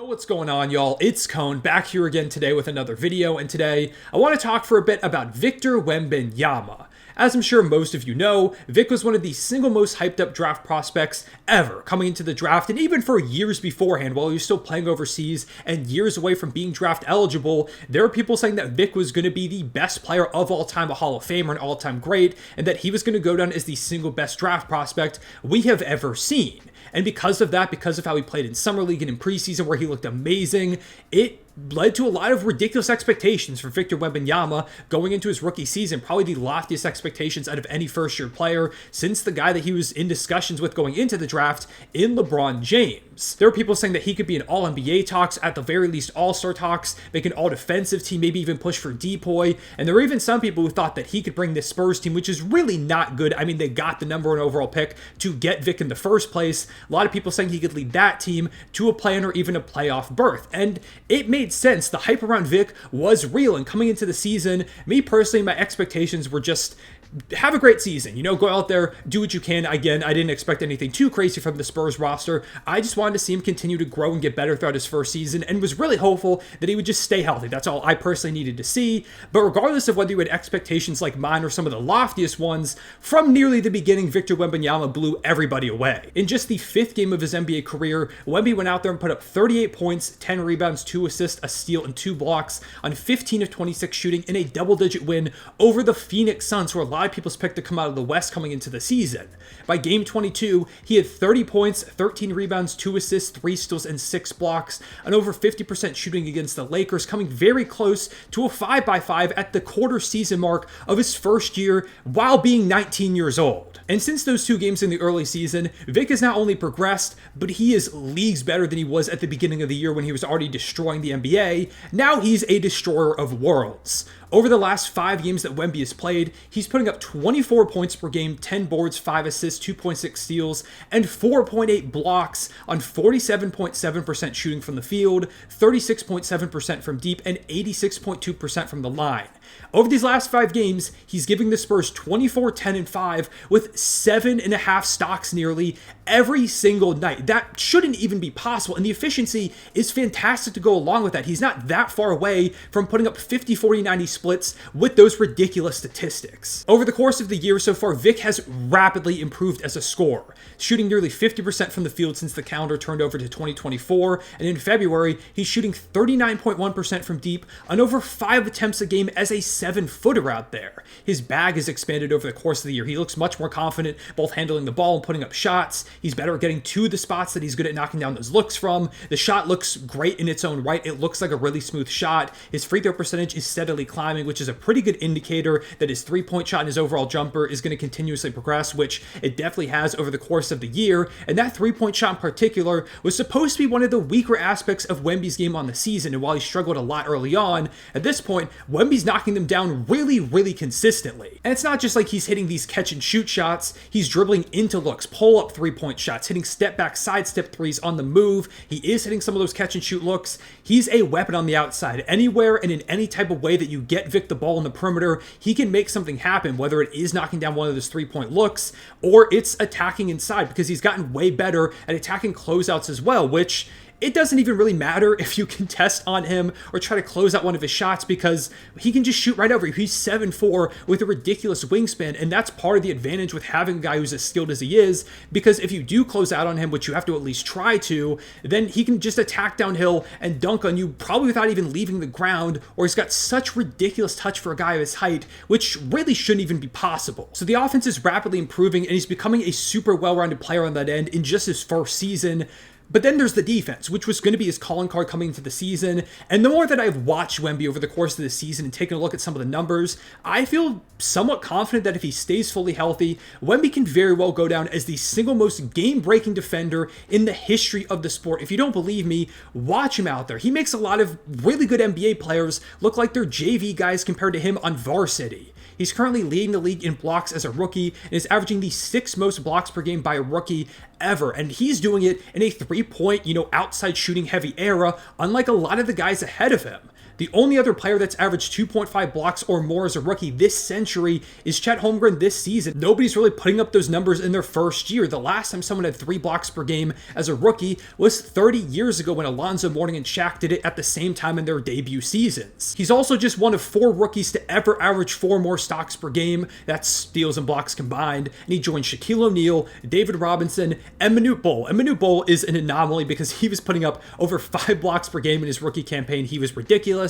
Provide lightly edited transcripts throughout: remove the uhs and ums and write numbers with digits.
What's going on, y'all? It's Cone back here again today with another video, and today I want to talk for a bit about Victor Wembanyama. As I'm sure most of you know, Vic was one of the single most hyped up draft prospects ever coming into the draft, and even for years beforehand while he was still playing overseas and years away from being draft eligible, there were people saying that Vic was going to be the best player of all time, a Hall of Famer, an all-time great, and that he was going to go down as the single best draft prospect we have ever seen. And because of that, because of how he played in Summer League and in preseason where he looked amazing, it led to a lot of ridiculous expectations for Victor Wembanyama going into his rookie season, probably the loftiest expectations out of any first-year player since the guy that he was in discussions with going into the draft in LeBron James. There were people saying that he could be in All-NBA talks, at the very least All-Star talks, make an All-Defensive team, maybe even push for Depoy, and there were even some people who thought that he could bring this Spurs team, which is really not good. I mean, they got the #1 overall pick to get Vic in the first place. A lot of people saying he could lead that team to a play-in or even a playoff berth, and it made sense. The hype around Vic was real, and coming into the season, me personally, my expectations were just have a great season. You know, go out there, do what you can. Again, I didn't expect anything too crazy from the Spurs roster. I just wanted to see him continue to grow and get better throughout his first season, and was really hopeful that he would just stay healthy. That's all I personally needed to see. But regardless of whether you had expectations like mine or some of the loftiest ones, from nearly the beginning, Victor Wembanyama blew everybody away. In just the 5th game of his NBA career, Wemby went out there and put up 38 points, 10 rebounds, 2 assists, a steal, and 2 blocks on 15 of 26 shooting in a double-digit win over the Phoenix Suns, who are a lot of people's pick to come out of the West coming into the season. By game 22, he had 30 points, 13 rebounds, 2 assists, 3 steals, and 6 blocks, and over 50% shooting against the Lakers, coming very close to a 5x5 at the quarter season mark of his first year while being 19 years old. And since those 2 games in the early season, Vic has not only progressed, but he is leagues better than he was at the beginning of the year when he was already destroying the NBA. Now he's a destroyer of worlds. Over the last 5 games that Wemby has played, he's putting up 24 points per game, 10 boards, 5 assists, 2.6 steals, and 4.8 blocks on 47.7% shooting from the field, 36.7% from deep, and 86.2% from the line. Over these last 5 games, he's giving the Spurs 24, 10, and 5 with 7.5 stocks nearly every single night. That shouldn't even be possible, and the efficiency is fantastic to go along with that. He's not that far away from putting up 50, 40, 90 splits with those ridiculous statistics. Over the course of the year so far, Vic has rapidly improved as a scorer, shooting nearly 50% from the field since the calendar turned over to 2024, and in February, he's shooting 39.1% from deep on over 5 attempts a game as a 7-footer out there. His bag has expanded over the course of the year. He looks much more confident both handling the ball and putting up shots. He's better at getting to the spots that he's good at knocking down those looks from. The shot looks great in its own right. It looks like a really smooth shot. His free throw percentage is steadily climbing, which is a pretty good indicator that his 3-point shot and his overall jumper is going to continuously progress, which it definitely has over the course of the year. And that 3-point shot in particular was supposed to be one of the weaker aspects of Wemby's game on the season, and while he struggled a lot early on, at this point, Wemby's knocking them down really, really consistently. And it's not just like he's hitting these catch and shoot shots, he's dribbling into looks, pull up 3-point shots, hitting step back, sidestep threes on the move. He is hitting some of those catch and shoot looks. He's a weapon on the outside. Anywhere and in any type of way that you get Vic the ball in the perimeter, he can make something happen, whether it is knocking down one of those 3-point looks or it's attacking inside, because he's gotten way better at attacking closeouts as well, which it doesn't even really matter if you contest on him or try to close out one of his shots, because he can just shoot right over you. He's 7'4" with a ridiculous wingspan, and that's part of the advantage with having a guy who's as skilled as he is, because if you do close out on him, which you have to at least try to, then he can just attack downhill and dunk on you probably without even leaving the ground, or he's got such ridiculous touch for a guy of his height, which really shouldn't even be possible. So the offense is rapidly improving, and he's becoming a super well-rounded player on that end in just his first season. But then there's the defense, which was going to be his calling card coming into the season. And the more that I've watched Wemby over the course of the season and taken a look at some of the numbers, I feel somewhat confident that if he stays fully healthy, Wemby can very well go down as the single most game-breaking defender in the history of the sport. If you don't believe me, watch him out there. He makes a lot of really good NBA players look like they're JV guys compared to him on varsity. He's currently leading the league in blocks as a rookie and is averaging the 6th most blocks per game by a rookie ever, and he's doing it in a three-point, outside shooting heavy era, unlike a lot of the guys ahead of him. The only other player that's averaged 2.5 blocks or more as a rookie this century is Chet Holmgren this season. Nobody's really putting up those numbers in their first year. The last time someone had 3 blocks per game as a rookie was 30 years ago when Alonzo Mourning and Shaq did it at the same time in their debut seasons. He's also just one of 4 rookies to ever average 4 more stocks per game. That's steals and blocks combined. And he joined Shaquille O'Neal, David Robinson, and Manute Bol. And Manute Bol is an anomaly because he was putting up over 5 blocks per game in his rookie campaign. He was ridiculous.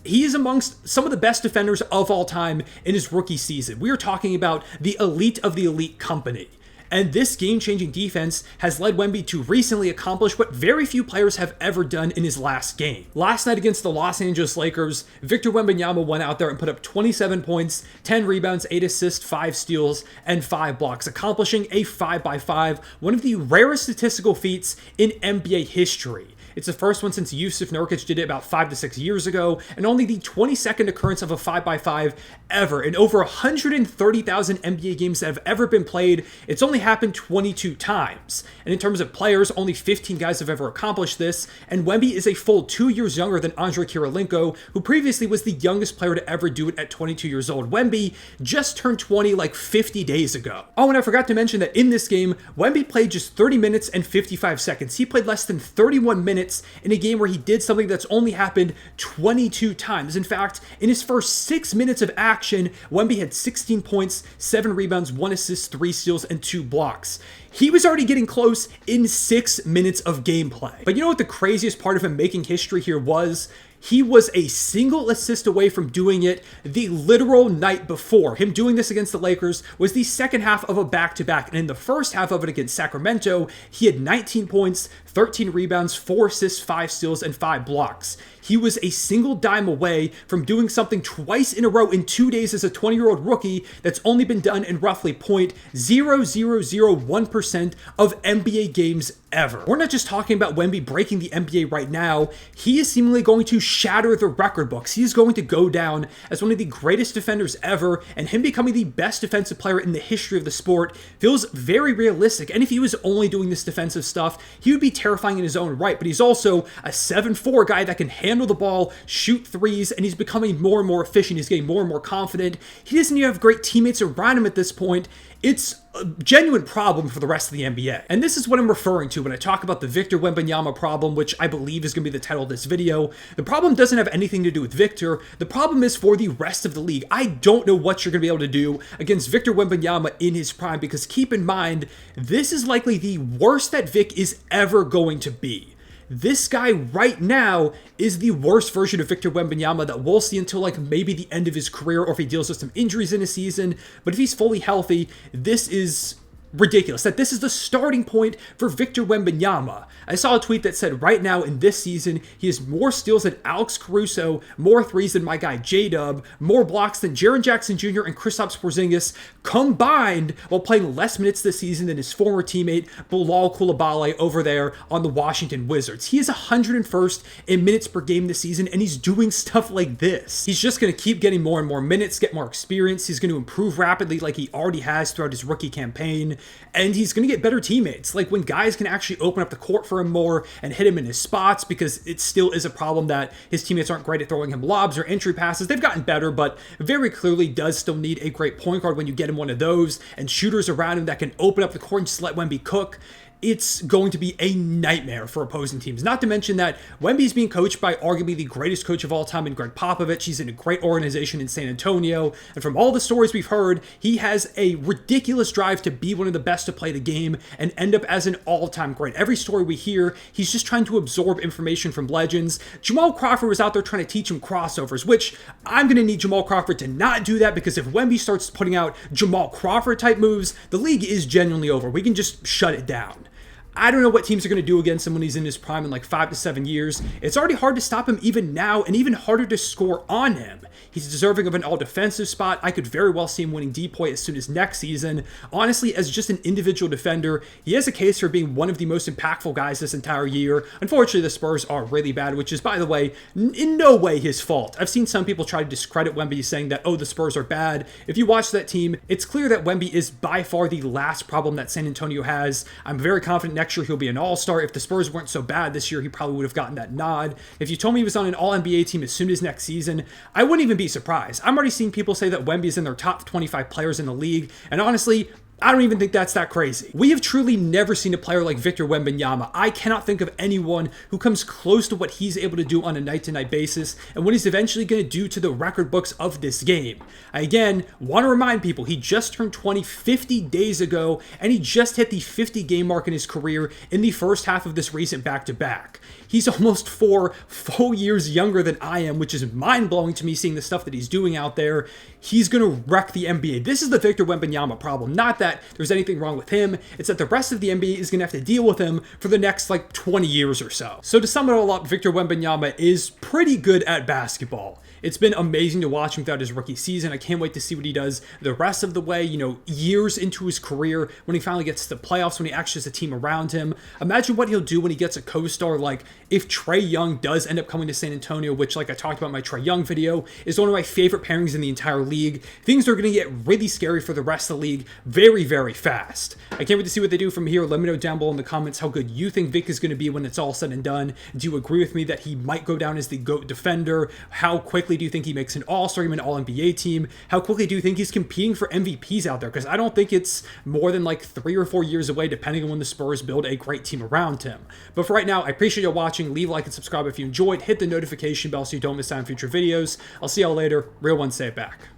He is amongst some of the best defenders of all time in his rookie season. We are talking about the elite of the elite company. And this game-changing defense has led Wemby to recently accomplish what very few players have ever done in his last game. Last night against the Los Angeles Lakers, Victor Wembanyama went out there and put up 27 points, 10 rebounds, 8 assists, 5 steals, and 5 blocks, accomplishing a 5x5, one of the rarest statistical feats in NBA history. It's the first one since Yusuf Nurkic did it about 5 to 6 years ago, and only the 22nd occurrence of a 5x5 ever. In over 130,000 NBA games that have ever been played, it's only happened 22 times. And in terms of players, only 15 guys have ever accomplished this, and Wemby is a full 2 years younger than Andre Kirilenko, who previously was the youngest player to ever do it at 22 years old. Wemby just turned 20 like 50 days ago. Oh, and I forgot to mention that in this game, Wemby played just 30 minutes and 55 seconds. He played less than 31 minutes in a game where he did something that's only happened 22 times. In fact, in his first 6 minutes of action, Wemby had 16 points, 7 rebounds, 1 assist, 3 steals, and 2 blocks. He was already getting close in 6 minutes of gameplay. But you know what the craziest part of him making history here was? He was a single assist away from doing it the literal night before. Him doing this against the Lakers was the second half of a back-to-back, and in the first half of it against Sacramento, he had 19 points, 13 rebounds, 4 assists, 5 steals, and 5 blocks. He was a single dime away from doing something twice in a row in 2 days as a 20-year-old rookie that's only been done in roughly 0.0001% of NBA games ever. We're not just talking about Wemby breaking the NBA right now. He is seemingly going to shatter the record books. He is going to go down as one of the greatest defenders ever, and him becoming the best defensive player in the history of the sport feels very realistic. And if he was only doing this defensive stuff, he would be terrifying in his own right, but he's also a 7'4" guy that can handle the ball, shoot threes, and he's becoming more and more efficient. He's getting more and more confident. He doesn't even have great teammates around him at this point. It's a genuine problem for the rest of the NBA. And this is what I'm referring to when I talk about the Victor Wembanyama problem, which I believe is going to be the title of this video. The problem doesn't have anything to do with Victor. The problem is for the rest of the league. I don't know what you're going to be able to do against Victor Wembanyama in his prime, because keep in mind, this is likely the worst that Vic is ever going to be. This guy right now is the worst version of Victor Wembanyama that we'll see until like maybe the end of his career, or if he deals with some injuries in a season. But if he's fully healthy, this is ridiculous. That this is the starting point for Victor Wembanyama. I saw a tweet that said right now in this season, he has more steals than Alex Caruso, more threes than my guy J-Dub, more blocks than Jaren Jackson Jr. and Kristaps Porzingis combined, while playing less minutes this season than his former teammate Bilal Coulibaly over there on the Washington Wizards. He is 101st in minutes per game this season, and he's doing stuff like this. He's just going to keep getting more and more minutes, get more experience. He's going to improve rapidly like he already has throughout his rookie campaign. And he's going to get better teammates. Like when guys can actually open up the court for him more and hit him in his spots, because it still is a problem that his teammates aren't great at throwing him lobs or entry passes. They've gotten better, but very clearly does still need a great point guard when you get him one of those, and shooters around him that can open up the court and just let Wemby cook. It's going to be a nightmare for opposing teams. Not to mention that Wemby is being coached by arguably the greatest coach of all time in Greg Popovich. He's in a great organization in San Antonio. And from all the stories we've heard, he has a ridiculous drive to be one of the best to play the game and end up as an all-time great. Every story we hear, he's just trying to absorb information from legends. Jamal Crawford was out there trying to teach him crossovers, which I'm going to need Jamal Crawford to not do that, because if Wemby starts putting out Jamal Crawford type moves, the league is genuinely over. We can just shut it down. I don't know what teams are going to do against him when he's in his prime in like 5 to 7 years. It's already hard to stop him even now, and even harder to score on him. He's deserving of an all-defensive spot. I could very well see him winning DPOY as soon as next season. Honestly, as just an individual defender, he has a case for being one of the most impactful guys this entire year. Unfortunately, the Spurs are really bad, which is, by the way, in no way his fault. I've seen some people try to discredit Wemby, saying that, oh, the Spurs are bad. If you watch that team, it's clear that Wemby is by far the last problem that San Antonio has. I'm very confident next year he'll be an all-star. If the Spurs weren't so bad this year, he probably would have gotten that nod. If you told me he was on an all-NBA team as soon as next season, I wouldn't even be surprised. I'm already seeing people say that Wemby is in their top 25 players in the league, and honestly, I don't even think that's that crazy. We have truly never seen a player like Victor Wembanyama. I cannot think of anyone who comes close to what he's able to do on a night-to-night basis and what he's eventually going to do to the record books of this game. I, again, want to remind people, he just turned 20 50 days ago, and he just hit the 50-game mark in his career in the first half of this recent back-to-back. He's almost 4 full years younger than I am, which is mind-blowing to me seeing the stuff that he's doing out there. He's going to wreck the NBA. This is the Victor Wembanyama problem. Not that there's anything wrong with him. It's that the rest of the NBA is going to have to deal with him for the next, 20 years or so. So to sum it all up, Victor Wembanyama is pretty good at basketball. It's been amazing to watch him throughout his rookie season. I can't wait to see what he does the rest of the way, years into his career, when he finally gets to the playoffs, when he actually has a team around him. Imagine what he'll do when he gets a co-star, like if Trae Young does end up coming to San Antonio, which, like I talked about in my Trae Young video, is one of my favorite pairings in the entire league. Things are going to get really scary for the rest of the league very, very fast. I can't wait to see what they do from here. Let me know down below in the comments how good you think Vic is going to be when it's all said and done. Do you agree with me that he might go down as the GOAT defender? How quickly do you think he makes an all-star, even an all-NBA team? How quickly do you think he's competing for MVPs out there? Because I don't think it's more than 3 or 4 years away, depending on when the Spurs build a great team around him. But for right now, I appreciate you watching. Leave a like and subscribe if you enjoyed. Hit the notification bell so you don't miss out on future videos. I'll see y'all later. Real one, say it back.